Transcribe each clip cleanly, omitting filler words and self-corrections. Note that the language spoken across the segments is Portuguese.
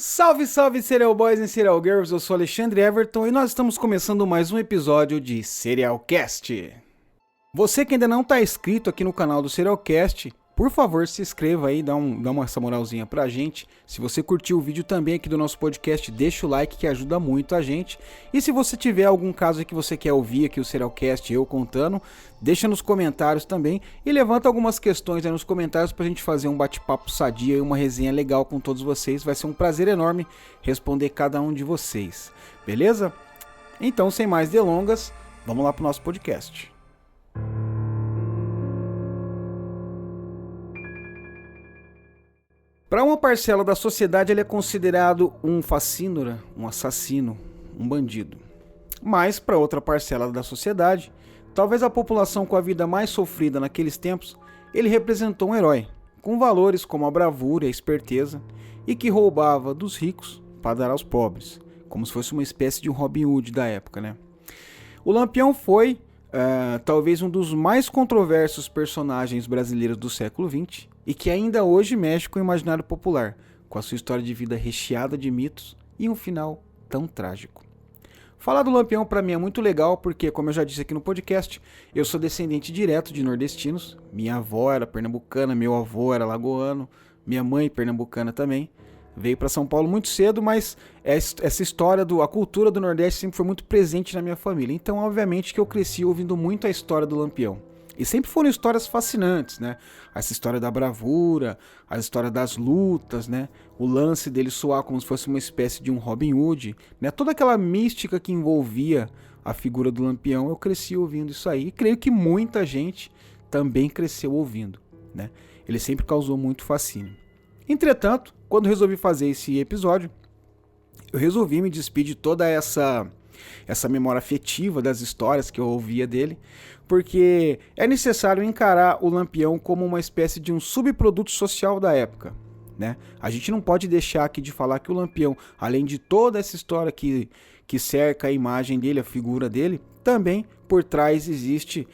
Salve, salve, Serial Boys e Serial Girls, eu sou Alexandre Everton e nós estamos começando mais um episódio de Serialcast. Você que ainda não está inscrito aqui no canal do Serialcast, por favor se inscreva aí, dá essa moralzinha pra gente. Se você curtiu o vídeo também aqui do nosso podcast, deixa o like que ajuda muito a gente. E se você tiver algum caso que você quer ouvir aqui o Serialcast, eu contando, deixa nos comentários também e levanta algumas questões aí nos comentários pra gente fazer um bate-papo sadio e uma resenha legal com todos vocês. Vai ser um prazer enorme responder cada um de vocês, beleza? Então, sem mais delongas, vamos lá pro nosso podcast. Para uma parcela da sociedade, ele é considerado um facínora, um assassino, um bandido. Mas, para outra parcela da sociedade, talvez a população com a vida mais sofrida naqueles tempos, ele representou um herói, com valores como a bravura e a esperteza, e que roubava dos ricos para dar aos pobres, como se fosse uma espécie de um Robin Hood da época, né? O Lampião foi talvez um dos mais controversos personagens brasileiros do século XX e que ainda hoje mexe com o imaginário popular, com a sua história de vida recheada de mitos e um final tão trágico. Falar do Lampião para mim é muito legal porque, como eu já disse aqui no podcast, eu sou descendente direto de nordestinos. Minha avó era pernambucana, meu avô era lagoano, minha mãe pernambucana também. Veio para São Paulo muito cedo, mas essa história, a cultura do Nordeste sempre foi muito presente na minha família. Então, obviamente que eu cresci ouvindo muito a história do Lampião. E sempre foram histórias fascinantes, né? Essa história da bravura, a história das lutas, né? O lance dele soar como se fosse uma espécie de um Robin Hood, né? Toda aquela mística que envolvia a figura do Lampião, eu cresci ouvindo isso aí. E creio que muita gente também cresceu ouvindo, né? Ele sempre causou muito fascínio. Entretanto, quando resolvi fazer esse episódio, eu resolvi me despedir de toda essa memória afetiva das histórias que eu ouvia dele, porque é necessário encarar o Lampião como uma espécie de um subproduto social da época, né? A gente não pode deixar aqui de falar que o Lampião, além de toda essa história que cerca a imagem dele, a figura dele, também por trás existe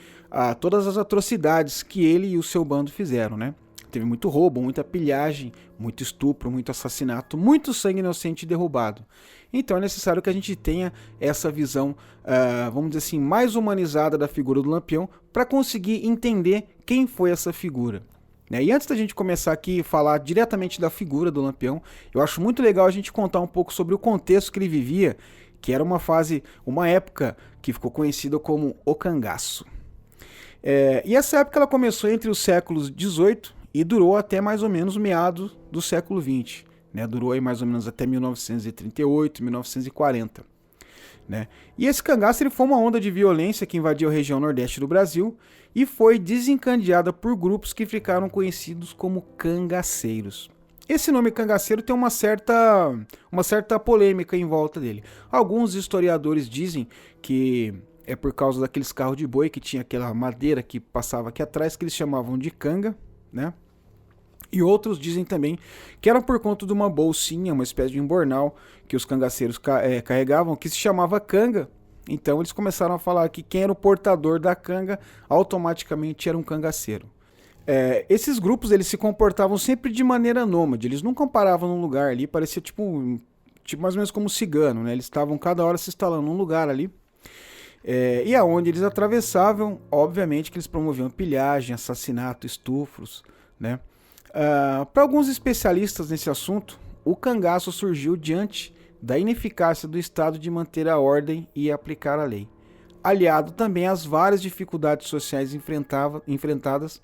todas as atrocidades que ele e o seu bando fizeram, né? Teve muito roubo, muita pilhagem, muito estupro, muito assassinato, muito sangue inocente derrubado. Então é necessário que a gente tenha essa visão, vamos dizer assim, mais humanizada da figura do Lampião para conseguir entender quem foi essa figura. E antes da gente começar aqui a falar diretamente da figura do Lampião, eu acho muito legal a gente contar um pouco sobre o contexto que ele vivia, que era uma época que ficou conhecida como o cangaço. E essa época ela começou entre os séculos XVIII e durou até mais ou menos meados do século XX, né? Durou aí mais ou menos até 1938, 1940. Né? E esse cangaço ele foi uma onda de violência que invadiu a região nordeste do Brasil e foi desencadeada por grupos que ficaram conhecidos como cangaceiros. Esse nome cangaceiro tem uma certa polêmica em volta dele. Alguns historiadores dizem que é por causa daqueles carros de boi que tinha aquela madeira que passava aqui atrás que eles chamavam de canga, né? E outros dizem também que era por conta de uma bolsinha, uma espécie de embornal que os cangaceiros carregavam, que se chamava canga. Então eles começaram a falar que quem era o portador da canga automaticamente era um cangaceiro. Esses grupos eles se comportavam sempre de maneira nômade, eles nunca paravam num lugar ali, parecia tipo mais ou menos como um cigano, né? Eles estavam cada hora se instalando num lugar ali. E aonde eles atravessavam, obviamente que eles promoviam pilhagem, assassinato, estupros, né? Para alguns especialistas nesse assunto, o cangaço surgiu diante da ineficácia do Estado de manter a ordem e aplicar a lei, aliado também às várias dificuldades sociais enfrentadas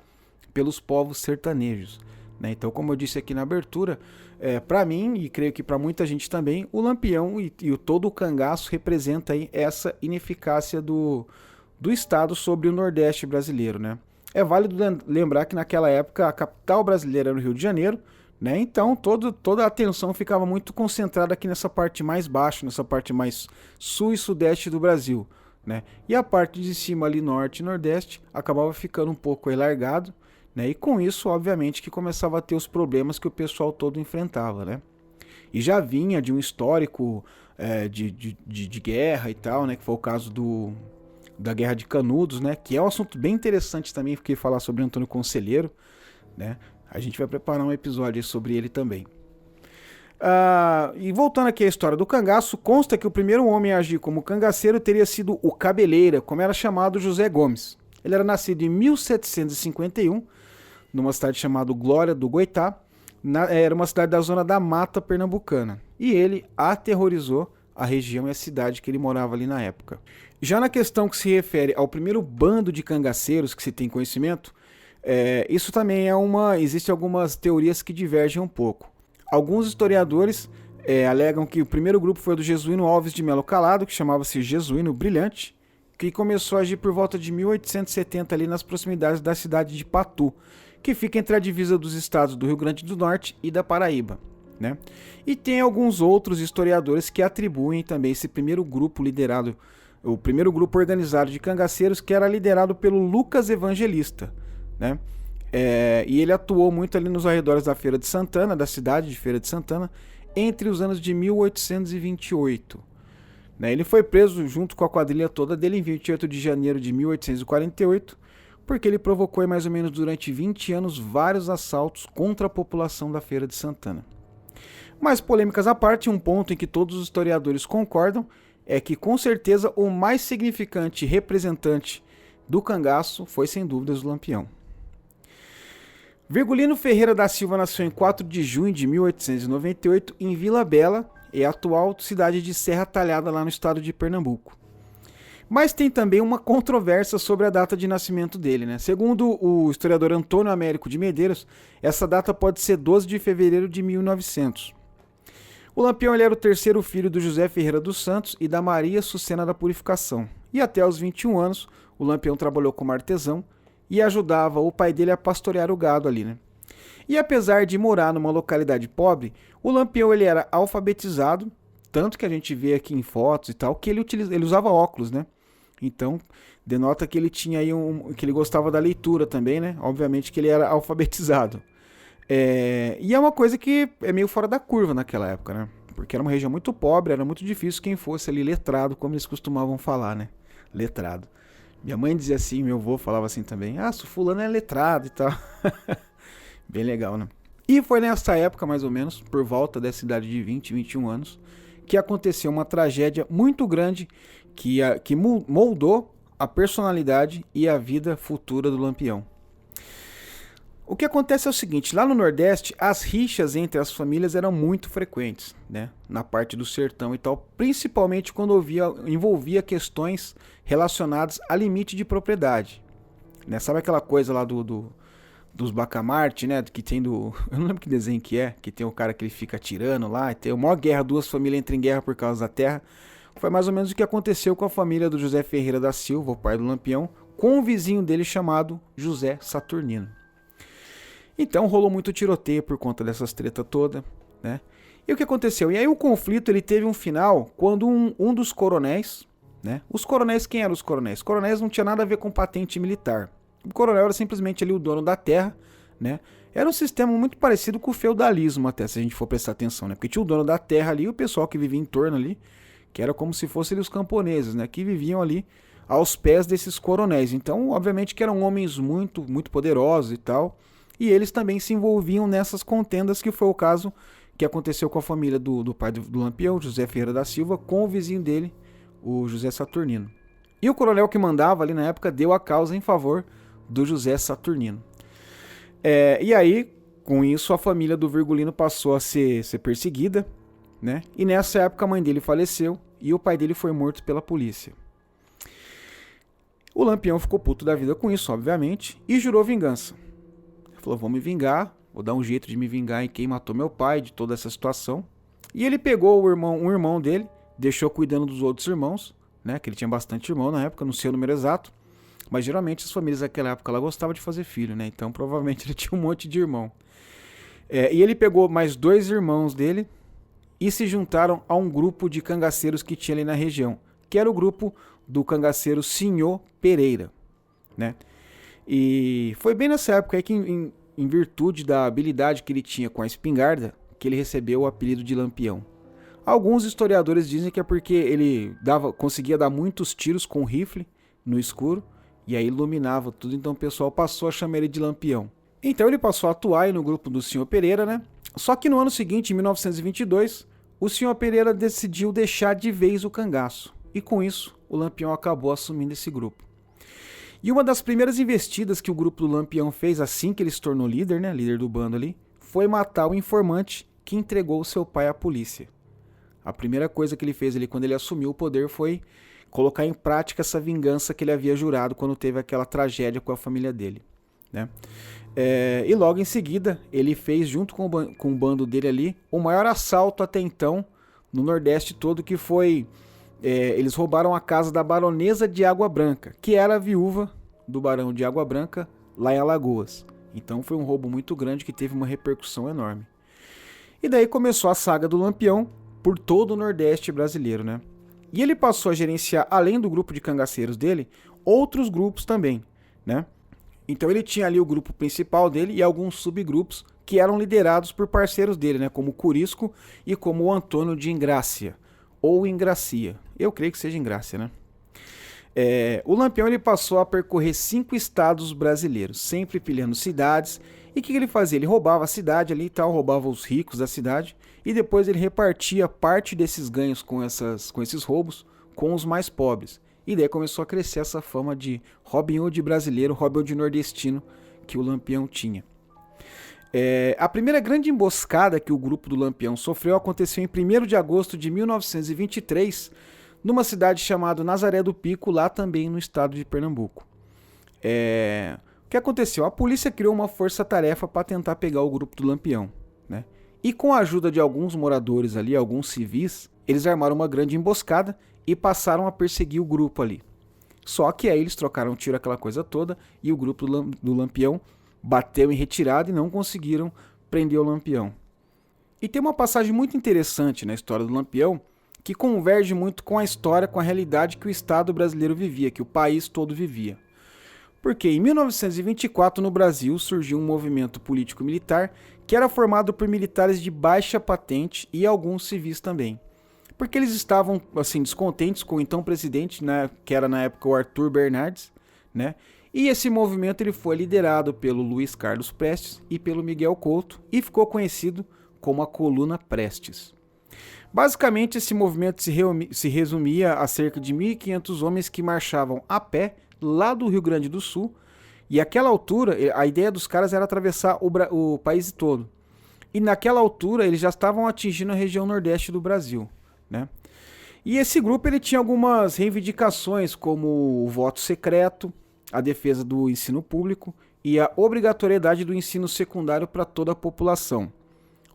pelos povos sertanejos. Né? Então, como eu disse aqui na abertura, para mim, e creio que para muita gente também, o Lampião e todo o cangaço representa aí essa ineficácia do Estado sobre o Nordeste brasileiro, né? É válido lembrar que naquela época a capital brasileira era o Rio de Janeiro, né? Então toda a atenção ficava muito concentrada aqui nessa parte mais baixa, nessa parte mais sul e sudeste do Brasil, né? E a parte de cima ali, norte e nordeste, acabava ficando um pouco aí largado, né? E com isso, obviamente, que começava a ter os problemas que o pessoal todo enfrentava, né? E já vinha de um histórico de guerra e tal, né? Que foi o caso da Guerra de Canudos, né? Que é um assunto bem interessante também, porque falar sobre Antônio Conselheiro, né? A gente vai preparar um episódio sobre ele também. E voltando aqui à história do cangaço, consta que o primeiro homem a agir como cangaceiro teria sido o Cabeleira, como era chamado José Gomes. Ele era nascido em 1751, numa cidade chamada Glória do Goitá, era uma cidade da zona da Mata Pernambucana. E ele aterrorizou a região e a cidade que ele morava ali na época. Já na questão que se refere ao primeiro bando de cangaceiros que se tem conhecimento, isso também existem algumas teorias que divergem um pouco. Alguns historiadores alegam que o primeiro grupo foi do Jesuíno Alves de Melo Calado, que chamava-se Jesuíno Brilhante, que começou a agir por volta de 1870 ali nas proximidades da cidade de Patu, que fica entre a divisa dos estados do Rio Grande do Norte e da Paraíba, né? E tem alguns outros historiadores que atribuem também esse primeiro grupo liderado, o primeiro grupo organizado de cangaceiros, que era liderado pelo Lucas Evangelista, né? E ele atuou muito ali nos arredores da Feira de Santana, da cidade de Feira de Santana, entre os anos de 1828. Ele foi preso junto com a quadrilha toda dele em 28 de janeiro de 1848, porque ele provocou mais ou menos durante 20 anos vários assaltos contra a população da Feira de Santana. Mas polêmicas à parte, um ponto em que todos os historiadores concordam é que com certeza o mais significante representante do cangaço foi sem dúvidas o Lampião. Virgulino Ferreira da Silva nasceu em 4 de junho de 1898 em Vila Bela, a atual cidade de Serra Talhada, lá no estado de Pernambuco. Mas tem também uma controvérsia sobre a data de nascimento dele, né? Segundo o historiador Antônio Américo de Medeiros, essa data pode ser 12 de fevereiro de 1900. O Lampião era o terceiro filho do José Ferreira dos Santos e da Maria Sucena da Purificação. E até aos 21 anos, o Lampião trabalhou como artesão e ajudava o pai dele a pastorear o gado ali, né? E apesar de morar numa localidade pobre, o Lampião ele era alfabetizado, tanto que a gente vê aqui em fotos e tal, que ele usava óculos, né? Então, denota que ele tinha aí que ele gostava da leitura também, né? Obviamente que ele era alfabetizado. E é uma coisa que é meio fora da curva naquela época, né? Porque era uma região muito pobre, era muito difícil quem fosse ali letrado, como eles costumavam falar, né? Letrado. Minha mãe dizia assim, meu avô falava assim também. Ah, se o fulano é letrado e tal. Bem legal, né? E foi nessa época, mais ou menos, por volta dessa idade de 20, 21 anos, que aconteceu uma tragédia muito grande que moldou a personalidade e a vida futura do Lampião. O que acontece é o seguinte, lá no Nordeste, as rixas entre as famílias eram muito frequentes, né? Na parte do sertão e tal, principalmente quando envolvia questões relacionadas a limite de propriedade, né? Sabe aquela coisa lá dos Bacamarte, né? Que tem eu não lembro que desenho que tem o cara que ele fica atirando lá, e tem a maior guerra, duas famílias entram em guerra por causa da terra. Foi mais ou menos o que aconteceu com a família do José Ferreira da Silva, o pai do Lampião, com um vizinho dele chamado José Saturnino. Então rolou muito tiroteio por conta dessas tretas todas, né? E o que aconteceu? E aí o conflito ele teve um final quando um dos coronéis, né? Os coronéis, quem eram os coronéis? Os coronéis não tinha nada a ver com patente militar. O coronel era simplesmente ali o dono da terra, né? Era um sistema muito parecido com o feudalismo até, se a gente for prestar atenção, né? Porque tinha o dono da terra ali e o pessoal que vivia em torno ali, que era como se fossem os camponeses, né? Que viviam ali aos pés desses coronéis. Então, obviamente que eram homens muito, muito poderosos e tal. E eles também se envolviam nessas contendas, que foi o caso que aconteceu com a família do pai do Lampião, José Ferreira da Silva, com o vizinho dele, o José Saturnino. E o coronel que mandava ali na época deu a causa em favor do José Saturnino. E aí, com isso, a família do Virgulino passou a ser perseguida, né? E nessa época a mãe dele faleceu e o pai dele foi morto pela polícia. O Lampião ficou puto da vida com isso, obviamente, e jurou vingança. Falou, vou me vingar, vou dar um jeito de me vingar em quem matou meu pai, de toda essa situação. E ele pegou um irmão dele, deixou cuidando dos outros irmãos, né? Que ele tinha bastante irmão na época, não sei o número exato. Mas geralmente as famílias daquela época ela gostavam de fazer filho, né? Então provavelmente ele tinha um monte de irmão. E ele pegou mais 2 irmãos dele e se juntaram a um grupo de cangaceiros que tinha ali na região, que era o grupo do cangaceiro Senhor Pereira, né? E foi bem nessa época aí que, em virtude da habilidade que ele tinha com a espingarda, que ele recebeu o apelido de Lampião. Alguns historiadores dizem que é porque ele conseguia dar muitos tiros com rifle no escuro, e aí iluminava tudo, então o pessoal passou a chamar ele de Lampião. Então ele passou a atuar aí no grupo do Senhor Pereira, né? Só que no ano seguinte, em 1922, o senhor Pereira decidiu deixar de vez o cangaço. E com isso, o Lampião acabou assumindo esse grupo. E uma das primeiras investidas que o grupo do Lampião fez assim que ele se tornou líder, né, líder do bando ali, foi matar o informante que entregou seu pai à polícia. A primeira coisa que ele fez ali quando ele assumiu o poder foi colocar em prática essa vingança que ele havia jurado quando teve aquela tragédia com a família dele, né? E logo em seguida, ele fez, junto com o bando dele ali, o maior assalto até então no Nordeste todo, que foi... eles roubaram a casa da baronesa de Água Branca, que era a viúva do barão de Água Branca, lá em Alagoas. Então foi um roubo muito grande que teve uma repercussão enorme. E daí começou a saga do Lampião por todo o Nordeste brasileiro, né? E ele passou a gerenciar, além do grupo de cangaceiros dele, outros grupos também, né? Então ele tinha ali o grupo principal dele e alguns subgrupos que eram liderados por parceiros dele, né? Como o Curisco e como o Antônio de Ingrácia, ou Ingracia. Eu creio que seja Ingrácia, né? O Lampião ele passou a percorrer 5 estados brasileiros, sempre pilhando cidades. E o que ele fazia? Ele roubava a cidade ali e tal, roubava os ricos da cidade, e depois ele repartia parte desses ganhos com esses roubos com os mais pobres. E daí começou a crescer essa fama de Robin Hood brasileiro, Robin Hood nordestino que o Lampião tinha. A primeira grande emboscada que o grupo do Lampião sofreu aconteceu em 1º de agosto de 1923, numa cidade chamada Nazaré do Pico, lá também no estado de Pernambuco. O que aconteceu? A polícia criou uma força-tarefa para tentar pegar o grupo do Lampião, né? E com a ajuda de alguns moradores ali, alguns civis, eles armaram uma grande emboscada e passaram a perseguir o grupo ali. Só que aí eles trocaram tiro, aquela coisa toda, e o grupo do Lampião bateu em retirada e não conseguiram prender o Lampião. E tem uma passagem muito interessante na história do Lampião que converge muito com a história, com a realidade que o Estado brasileiro vivia, que o país todo vivia. Porque em 1924 no Brasil surgiu um movimento político-militar que era formado por militares de baixa patente e alguns civis também. Porque eles estavam assim descontentes com o então presidente, né, que era na época o Arthur Bernardes, né? E esse movimento ele foi liderado pelo Luiz Carlos Prestes e pelo Miguel Couto e ficou conhecido como a Coluna Prestes. Basicamente, esse movimento se resumia a cerca de 1.500 homens que marchavam a pé lá do Rio Grande do Sul, e àquela altura, a ideia dos caras era atravessar o país todo. E naquela altura, eles já estavam atingindo a região nordeste do Brasil, né? E esse grupo ele tinha algumas reivindicações, como o voto secreto, a defesa do ensino público e a obrigatoriedade do ensino secundário para toda a população.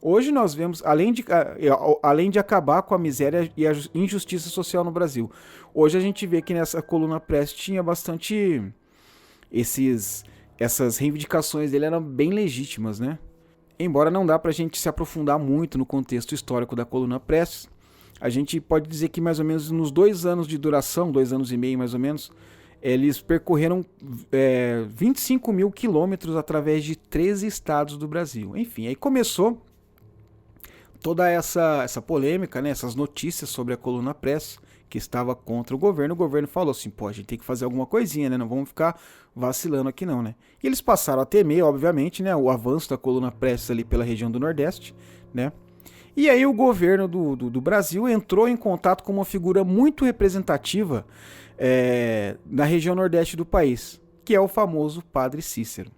Hoje nós vemos, além de acabar com a miséria e a injustiça social no Brasil, hoje a gente vê que nessa coluna Prestes tinha bastante... essas reivindicações dele eram bem legítimas, né? Embora não dá pra gente se aprofundar muito no contexto histórico da coluna Prestes, a gente pode dizer que mais ou menos nos 2 anos de duração, 2 anos e meio mais ou menos, eles percorreram 25 mil quilômetros através de 13 estados do Brasil. Enfim, aí começou toda essa polêmica, né, essas notícias sobre a coluna Prestes, que estava contra o governo falou assim, pô, a gente tem que fazer alguma coisinha, né, não vamos ficar vacilando aqui não, né. E eles passaram a temer, obviamente, né, o avanço da coluna Prestes ali pela região do Nordeste, né. E aí o governo do Brasil entrou em contato com uma figura muito representativa na região Nordeste do país, que é o famoso Padre Cícero.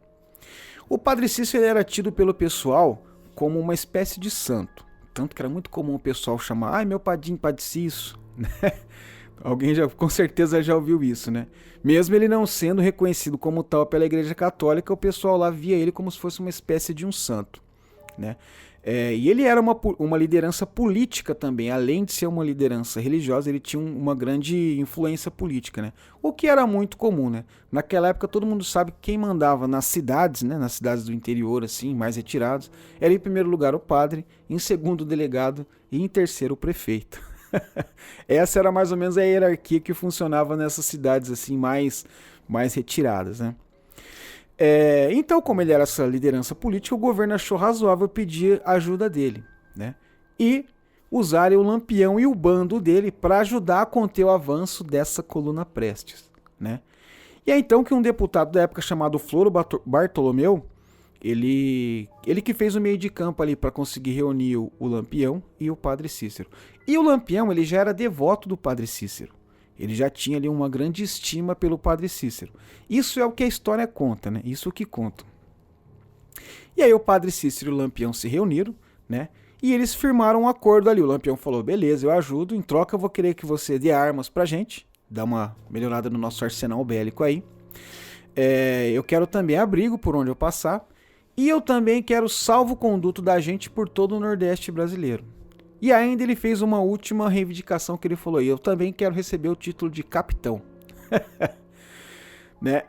O Padre Cícero era tido pelo pessoal como uma espécie de santo, tanto que era muito comum o pessoal chamar, ai meu padinho, Padre Cícero, né? Alguém com certeza já ouviu isso, né? Mesmo ele não sendo reconhecido como tal pela Igreja Católica, o pessoal lá via ele como se fosse uma espécie de um santo, né? E ele era uma liderança política também, além de ser uma liderança religiosa, ele tinha uma grande influência política, né? O que era muito comum, né? Naquela época todo mundo sabe que quem mandava nas cidades, né? Nas cidades do interior, assim, mais retirados, era em primeiro lugar o padre, em segundo o delegado e em terceiro o prefeito. Essa era mais ou menos a hierarquia que funcionava nessas cidades assim mais retiradas, né? Então, como ele era essa liderança política, o governo achou razoável pedir a ajuda dele, né? E usarem o Lampião e o bando dele para ajudar a conter o avanço dessa coluna Prestes, né? E é então que um deputado da época chamado Floro Bartolomeu, ele que fez o meio de campo ali para conseguir reunir o Lampião e o Padre Cícero. E o Lampião, ele já era devoto do Padre Cícero. Ele já tinha ali uma grande estima pelo Padre Cícero. Isso é o que a história conta, né? Isso que conta. E aí o Padre Cícero e o Lampião se reuniram, né? E eles firmaram um acordo ali. O Lampião falou, beleza, eu ajudo, em troca eu vou querer que você dê armas pra gente, dá uma melhorada no nosso arsenal bélico aí. Eu quero também abrigo por onde eu passar. E eu também quero salvo-conduto da gente por todo o Nordeste brasileiro. E ainda ele fez uma última reivindicação que ele falou, eu também quero receber o título de capitão. Né?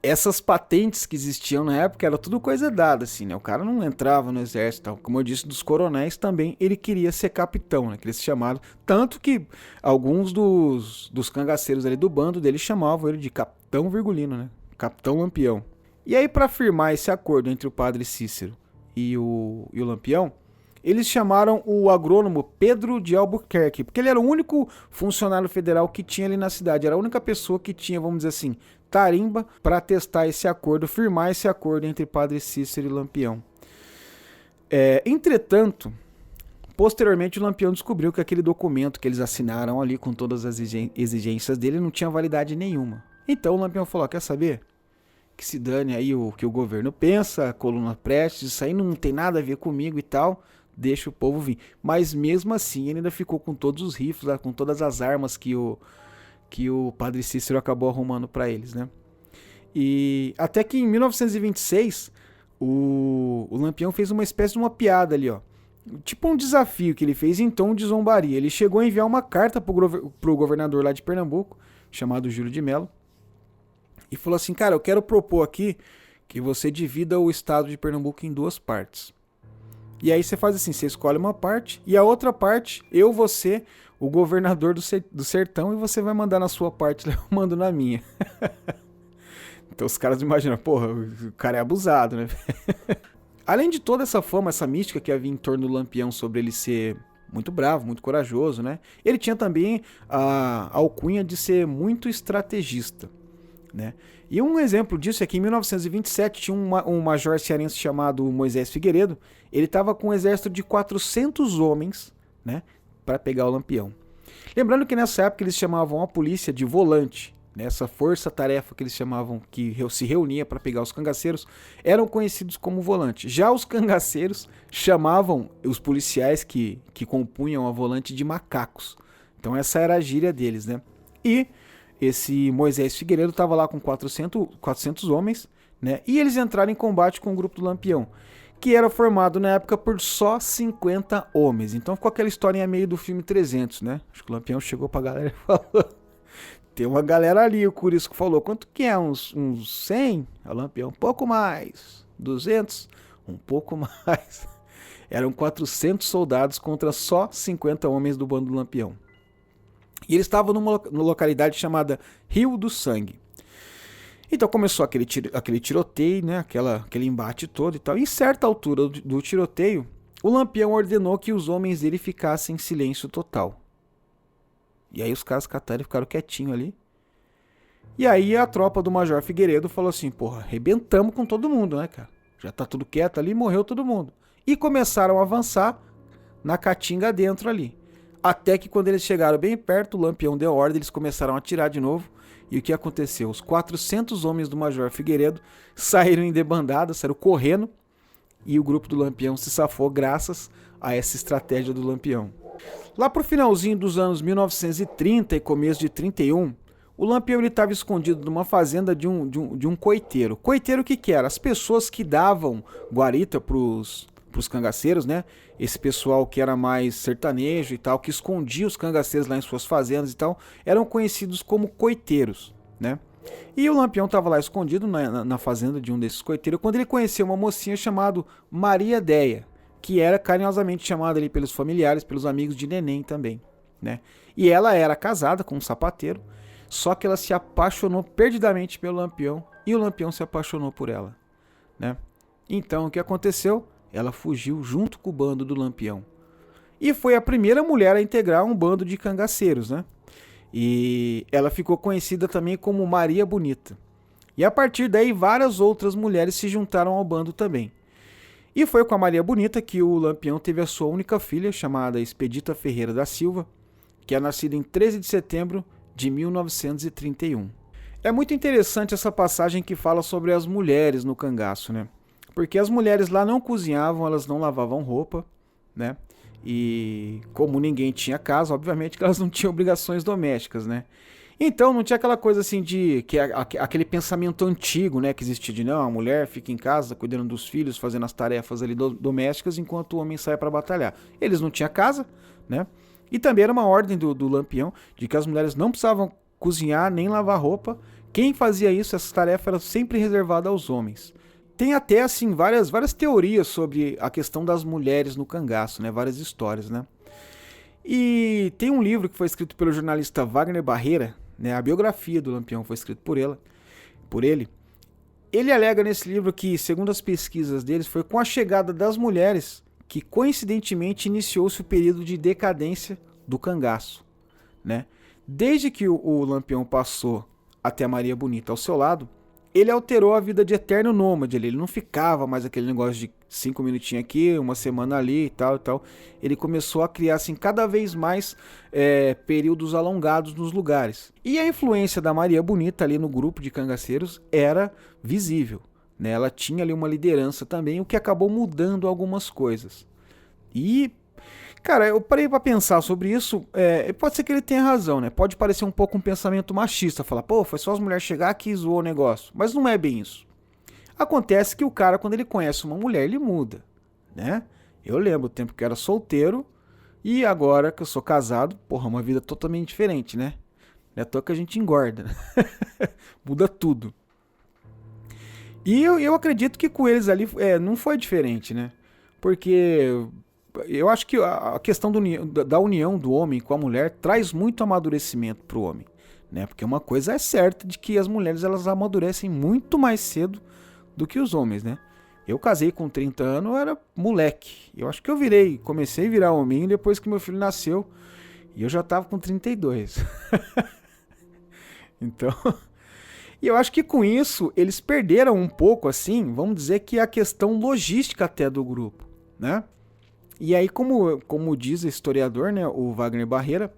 Essas patentes que existiam na época era tudo coisa dada, assim, né? O cara não entrava no exército, como eu disse, dos coronéis também, ele queria ser capitão, né? Que eles chamaram, tanto que alguns dos cangaceiros ali do bando dele chamavam ele de Capitão Virgulino, né? Capitão Lampião. E aí, para firmar esse acordo entre o Padre Cícero e o Lampião, eles chamaram o agrônomo Pedro de Albuquerque, porque ele era o único funcionário federal que tinha ali na cidade, era a única pessoa que tinha, vamos dizer assim, tarimba para testar esse acordo, firmar esse acordo entre Padre Cícero e Lampião. Entretanto, posteriormente o Lampião descobriu que aquele documento que eles assinaram ali com todas as exigências dele não tinha validade nenhuma. Então o Lampião falou, quer saber? Que se dane aí o que o governo pensa, a coluna Prestes, isso aí não tem nada a ver comigo e tal, deixa o povo vir. Mas mesmo assim ele ainda ficou com todos os rifles, com todas as armas que o Padre Cícero acabou arrumando para eles, né? E até que em 1926 o Lampião fez uma espécie de uma piada ali, ó. Tipo um desafio que ele fez em tom de zombaria. Ele chegou a enviar uma carta pro governador lá de Pernambuco, chamado Júlio de Melo, e falou assim, cara, eu quero propor aqui que você divida o estado de Pernambuco em 2 partes. E aí você faz assim, você escolhe uma parte, e a outra parte, eu vou ser o governador do sertão, e você vai mandar na sua parte, eu mando na minha. Então os caras imaginam, porra, o cara é abusado, né? Além de toda essa fama, essa mística que havia em torno do Lampião sobre ele ser muito bravo, muito corajoso, né? Ele tinha também a alcunha de ser muito estrategista, né? E um exemplo disso é que em 1927 tinha um major cearense chamado Moisés Figueiredo. Ele estava com um exército de 400 homens, né, para pegar o Lampião. Lembrando que nessa época eles chamavam a polícia de volante, né, essa força-tarefa que eles chamavam, que se reunia para pegar os cangaceiros, eram conhecidos como volante. Já os cangaceiros chamavam os policiais que compunham a volante de macacos. Então essa era a gíria deles, né? E esse Moisés Figueiredo estava lá com 400 homens, né? E eles entraram em combate com o grupo do Lampião, que era formado na época por só 50 homens. Então ficou aquela historinha meio do filme 300, né? Acho que o Lampião chegou pra galera e falou, tem uma galera ali, o Curisco falou, quanto que é? Uns 100? O Lampião, um pouco mais. 200? Um pouco mais. Eram 400 soldados contra só 50 homens do bando do Lampião. E eles estavam numa localidade chamada Rio do Sangue. Então começou aquele tiroteio, né? Aquele embate todo e tal. E em certa altura do tiroteio, o Lampião ordenou que os homens dele ficassem em silêncio total. E aí os caras cataram e ficaram quietinhos ali. E aí a tropa do Major Figueiredo falou assim, porra, arrebentamos com todo mundo, né, cara? Já tá tudo quieto ali, morreu todo mundo. E começaram a avançar na caatinga dentro ali. Até que quando eles chegaram bem perto, o Lampião deu ordem, eles começaram a atirar de novo. E o que aconteceu? Os 400 homens do Major Figueiredo saíram em debandada, saíram correndo. E o grupo do Lampião se safou graças a essa estratégia do Lampião. Lá pro finalzinho dos anos 1930 e começo de 31, o Lampião estava escondido numa fazenda de um coiteiro. Coiteiro o que era? As pessoas que davam guarita pros cangaceiros, né? Esse pessoal que era mais sertanejo e tal, que escondia os cangaceiros lá em suas fazendas e tal, eram conhecidos como coiteiros, né? E o Lampião estava lá escondido na fazenda de um desses coiteiros, quando ele conheceu uma mocinha chamada Maria Deia, que era carinhosamente chamada ali pelos familiares, pelos amigos de Neném também, né? E ela era casada com um sapateiro, só que ela se apaixonou perdidamente pelo Lampião, e o Lampião se apaixonou por ela, né? Então o que aconteceu? Ela fugiu junto com o bando do Lampião. E foi a primeira mulher a integrar um bando de cangaceiros, né? E ela ficou conhecida também como Maria Bonita. E a partir daí, várias outras mulheres se juntaram ao bando também. E foi com a Maria Bonita que o Lampião teve a sua única filha, chamada Expedita Ferreira da Silva, que é nascida em 13 de setembro de 1931. É muito interessante essa passagem que fala sobre as mulheres no cangaço, né? Porque as mulheres lá não cozinhavam, elas não lavavam roupa, né? E como ninguém tinha casa, obviamente que elas não tinham obrigações domésticas, né? Então não tinha aquela coisa assim de que aquele pensamento antigo, né, que existia de não, a mulher fica em casa cuidando dos filhos, fazendo as tarefas ali domésticas enquanto o homem sai para batalhar. Eles não tinham casa, né? E também era uma ordem do Lampião de que as mulheres não precisavam cozinhar nem lavar roupa. Quem fazia isso, essa tarefa era sempre reservada aos homens. Tem até assim várias teorias sobre a questão das mulheres no cangaço, né? Várias histórias, né? E tem um livro que foi escrito pelo jornalista Wagner Barreira, né? A biografia do Lampião foi escrita por ele. Ele alega nesse livro que, segundo as pesquisas deles, foi com a chegada das mulheres que coincidentemente iniciou-se o período de decadência do cangaço, né? Desde que o Lampião passou até a Maria Bonita ao seu lado, ele alterou a vida de eterno nômade. Ele não ficava mais aquele negócio de 5 minutinhos aqui, uma semana ali e tal e tal. Ele começou a criar assim, cada vez mais períodos alongados nos lugares. E a influência da Maria Bonita ali no grupo de cangaceiros era visível, né? Ela tinha ali uma liderança também, o que acabou mudando algumas coisas. E, cara, eu parei pra pensar sobre isso, pode ser que ele tenha razão, né? Pode parecer um pouco um pensamento machista, falar, pô, foi só as mulheres chegar aqui e zoou o negócio. Mas não é bem isso. Acontece que o cara, quando ele conhece uma mulher, ele muda, né? Eu lembro o tempo que eu era solteiro e agora que eu sou casado, porra, uma vida totalmente diferente, né? Não é à toa que a gente engorda, né? Muda tudo. E eu acredito que com eles ali não foi diferente, né? Porque eu acho que a questão da união do homem com a mulher traz muito amadurecimento pro homem, né? Porque uma coisa é certa de que as mulheres elas amadurecem muito mais cedo do que os homens, né? Eu casei com 30 anos, eu era moleque. Eu acho que comecei a virar hominho depois que meu filho nasceu e eu já tava com 32. Então, e eu acho que com isso eles perderam um pouco, assim, vamos dizer que a questão logística até do grupo, né? E aí, como diz o historiador, né, o Wagner Barreira,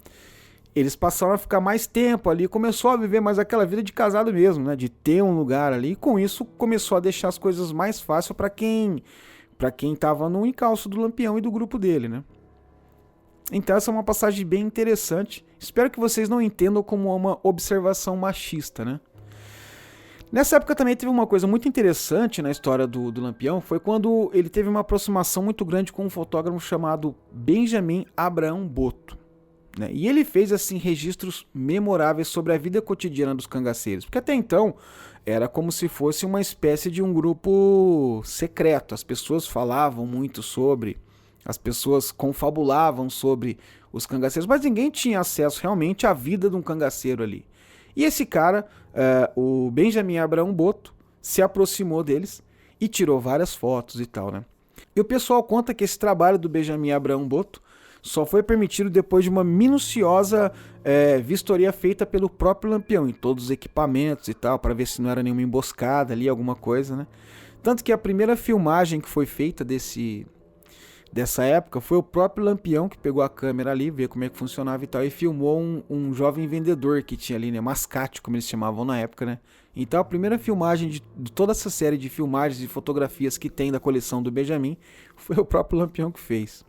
eles passaram a ficar mais tempo ali, começou a viver mais aquela vida de casado mesmo, né, de ter um lugar ali, e com isso começou a deixar as coisas mais fáceis para quem estava no encalço do Lampião e do grupo dele, né? Então essa é uma passagem bem interessante. Espero que vocês não entendam como uma observação machista, né? Nessa época também teve uma coisa muito interessante na história do Lampião, foi quando ele teve uma aproximação muito grande com um fotógrafo chamado Benjamin Abraão Boto, né? E ele fez assim registros memoráveis sobre a vida cotidiana dos cangaceiros, porque até então era como se fosse uma espécie de um grupo secreto, as pessoas falavam muito sobre, as pessoas confabulavam sobre os cangaceiros, mas ninguém tinha acesso realmente à vida de um cangaceiro ali. E esse cara, o Benjamin Abraão Boto, se aproximou deles e tirou várias fotos e tal, né? E o pessoal conta que esse trabalho do Benjamin Abraão Boto só foi permitido depois de uma minuciosa vistoria feita pelo próprio Lampião, em todos os equipamentos e tal, para ver se não era nenhuma emboscada ali, alguma coisa, né? Tanto que a primeira filmagem que foi feita dessa época foi o próprio Lampião que pegou a câmera ali, ver como é que funcionava e tal, e filmou um jovem vendedor que tinha ali, né, mascate, como eles chamavam na época, né. Então a primeira filmagem de toda essa série de filmagens e fotografias que tem da coleção do Benjamin foi o próprio Lampião que fez,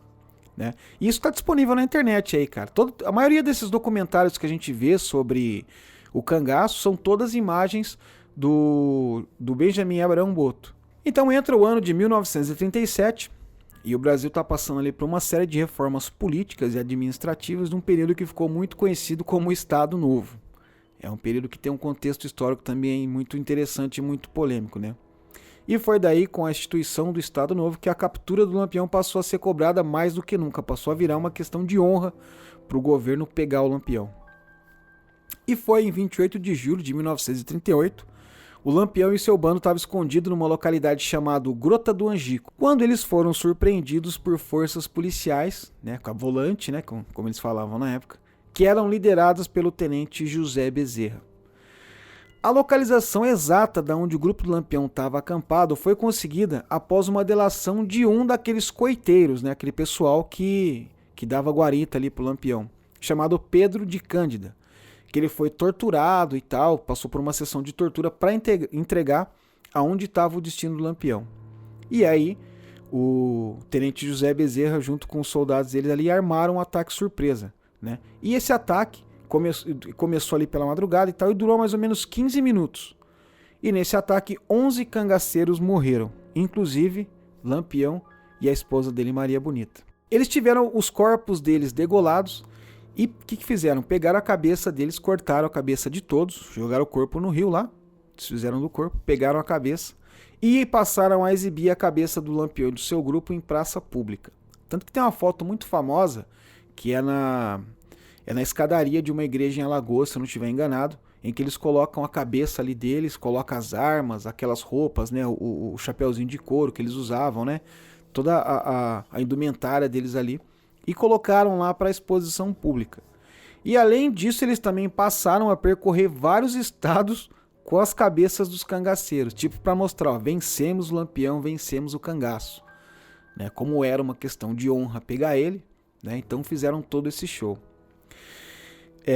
né. E isso está disponível na internet aí, cara. A maioria desses documentários que a gente vê sobre o cangaço são todas imagens do Benjamin Abraão Boto. Então entra o ano de 1937, e o Brasil está passando ali por uma série de reformas políticas e administrativas num período que ficou muito conhecido como Estado Novo. É um período que tem um contexto histórico também muito interessante e muito polêmico, né? E foi daí, com a instituição do Estado Novo, que a captura do Lampião passou a ser cobrada mais do que nunca. Passou a virar uma questão de honra para o governo pegar o Lampião. E foi em 28 de julho de 1938, o Lampião e seu bando estavam escondidos numa localidade chamada Grota do Angico, quando eles foram surpreendidos por forças policiais, né, com a volante, né, como eles falavam na época, que eram lideradas pelo tenente José Bezerra. A localização exata de onde o grupo do Lampião estava acampado foi conseguida após uma delação de um daqueles coiteiros, né, aquele pessoal que dava guarita ali pro Lampião, chamado Pedro de Cândida, que ele foi torturado e tal, passou por uma sessão de tortura para entregar aonde estava o destino do Lampião. E aí o tenente José Bezerra, junto com os soldados deles ali, armaram um ataque surpresa, né? E esse ataque começou ali pela madrugada e tal, e durou mais ou menos 15 minutos. E nesse ataque, 11 cangaceiros morreram, inclusive Lampião e a esposa dele, Maria Bonita. Eles tiveram os corpos deles degolados e o que fizeram? Pegaram a cabeça deles, cortaram a cabeça de todos, jogaram o corpo no rio lá, desfizeram do corpo, pegaram a cabeça e passaram a exibir a cabeça do Lampião e do seu grupo em praça pública. Tanto que tem uma foto muito famosa que é na escadaria de uma igreja em Alagoas, se eu não estiver enganado, em que eles colocam a cabeça ali deles, colocam as armas, aquelas roupas, né, o chapeuzinho de couro que eles usavam, né, toda a indumentária deles ali, e colocaram lá para exposição pública. E além disso, eles também passaram a percorrer vários estados com as cabeças dos cangaceiros, tipo para mostrar, ó, vencemos o Lampião, vencemos o cangaço, né, como era uma questão de honra pegar ele, né, então fizeram todo esse show.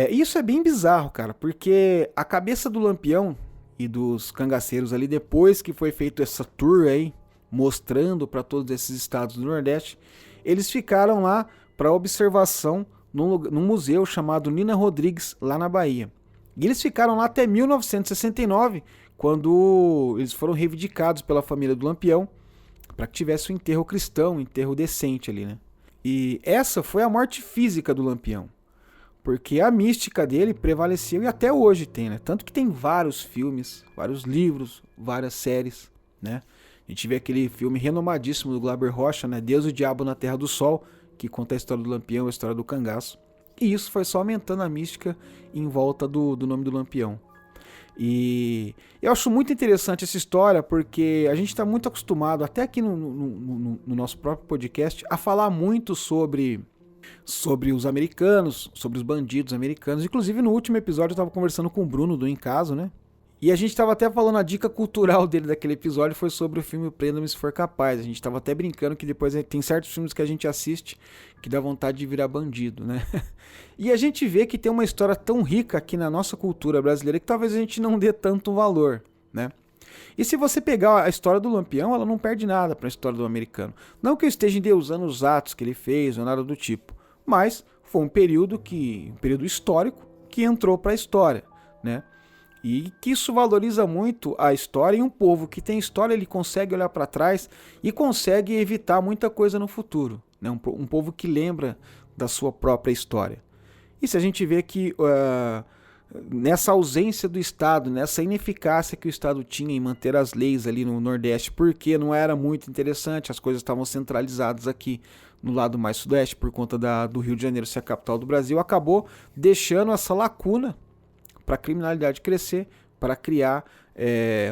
Isso é bem bizarro, cara, porque a cabeça do Lampião e dos cangaceiros ali, depois que foi feito essa tour aí, mostrando para todos esses estados do Nordeste, eles ficaram lá para observação num museu chamado Nina Rodrigues, lá na Bahia. E eles ficaram lá até 1969, quando eles foram reivindicados pela família do Lampião, para que tivesse um enterro cristão, um enterro decente ali, né? E essa foi a morte física do Lampião. Porque a mística dele prevaleceu e até hoje tem, né? Tanto que tem vários filmes, vários livros, várias séries, né? A gente vê aquele filme renomadíssimo do Glauber Rocha, né? Deus e o Diabo na Terra do Sol, que conta a história do Lampião, a história do cangaço. E isso foi só aumentando a mística em volta do nome do Lampião. E eu acho muito interessante essa história, porque a gente está muito acostumado, até aqui no nosso próprio podcast, a falar muito sobre os americanos, sobre os bandidos americanos. Inclusive no último episódio eu estava conversando com o Bruno do Em Caso, né? E a gente estava até falando, a dica cultural dele daquele episódio foi sobre o filme Prenda-me Se For Capaz. A gente estava até brincando que depois tem certos filmes que a gente assiste que dá vontade de virar bandido, né? E a gente vê que tem uma história tão rica aqui na nossa cultura brasileira que talvez a gente não dê tanto valor, né? E se você pegar a história do Lampião, ela não perde nada para a história do americano. Não que eu esteja endeusando os atos que ele fez ou nada do tipo, mas foi um período histórico que entrou para a história, né? E que isso valoriza muito a história, e um povo que tem história, ele consegue olhar para trás e consegue evitar muita coisa no futuro, né? Um povo que lembra da sua própria história. E se a gente vê que nessa ausência do Estado, nessa ineficácia que o Estado tinha em manter as leis ali no Nordeste, porque não era muito interessante, as coisas estavam centralizadas aqui no lado mais sudeste, por conta do Rio de Janeiro ser a capital do Brasil, acabou deixando essa lacuna para a criminalidade crescer, para criar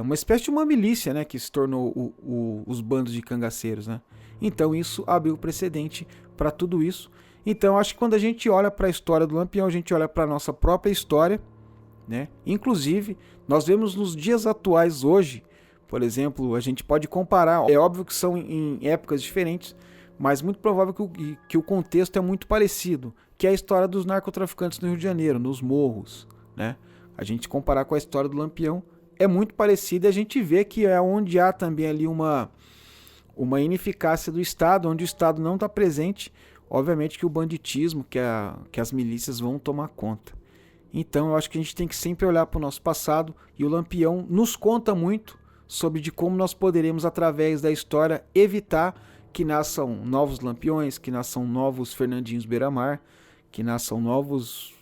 uma espécie de uma milícia, né, que se tornou os bandos de cangaceiros, né? Então isso abriu precedente para tudo isso. Então acho que quando a gente olha para a história do Lampião, a gente olha para a nossa própria história, né? Inclusive, nós vemos nos dias atuais hoje, por exemplo, a gente pode comparar, é óbvio que são em épocas diferentes, mas muito provável que o contexto é muito parecido, que é a história dos narcotraficantes no Rio de Janeiro, nos morros, né? A gente comparar com a história do Lampião é muito parecida, e a gente vê que é onde há também ali uma ineficácia do Estado, onde o Estado não está presente, obviamente que o banditismo, que as milícias vão tomar conta. Então eu acho que a gente tem que sempre olhar para o nosso passado, e o Lampião nos conta muito sobre de como nós poderemos, através da história, evitar que nasçam novos Lampiões, que nasçam novos Fernandinhos Beiramar, que nasçam novos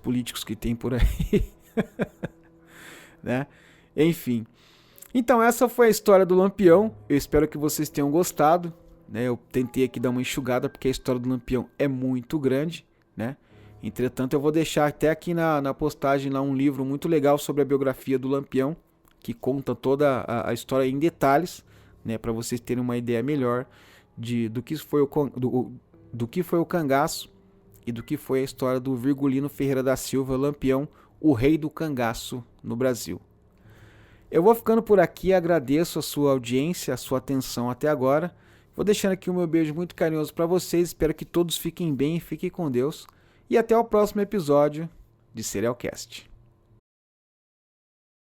políticos que tem por aí, né? Enfim. Então essa foi a história do Lampião. Eu espero que vocês tenham gostado, né? Eu tentei aqui dar uma enxugada porque a história do Lampião é muito grande, né? Entretanto, eu vou deixar até aqui na postagem lá um livro muito legal sobre a biografia do Lampião, que conta toda a história em detalhes, né, para vocês terem uma ideia melhor do que foi o cangaço e do que foi a história do Virgulino Ferreira da Silva, Lampião, o rei do cangaço no Brasil. Eu vou ficando por aqui, agradeço a sua audiência, a sua atenção até agora. Vou deixando aqui o meu beijo muito carinhoso para vocês, espero que todos fiquem bem, fiquem com Deus. E até o próximo episódio de Serialcast.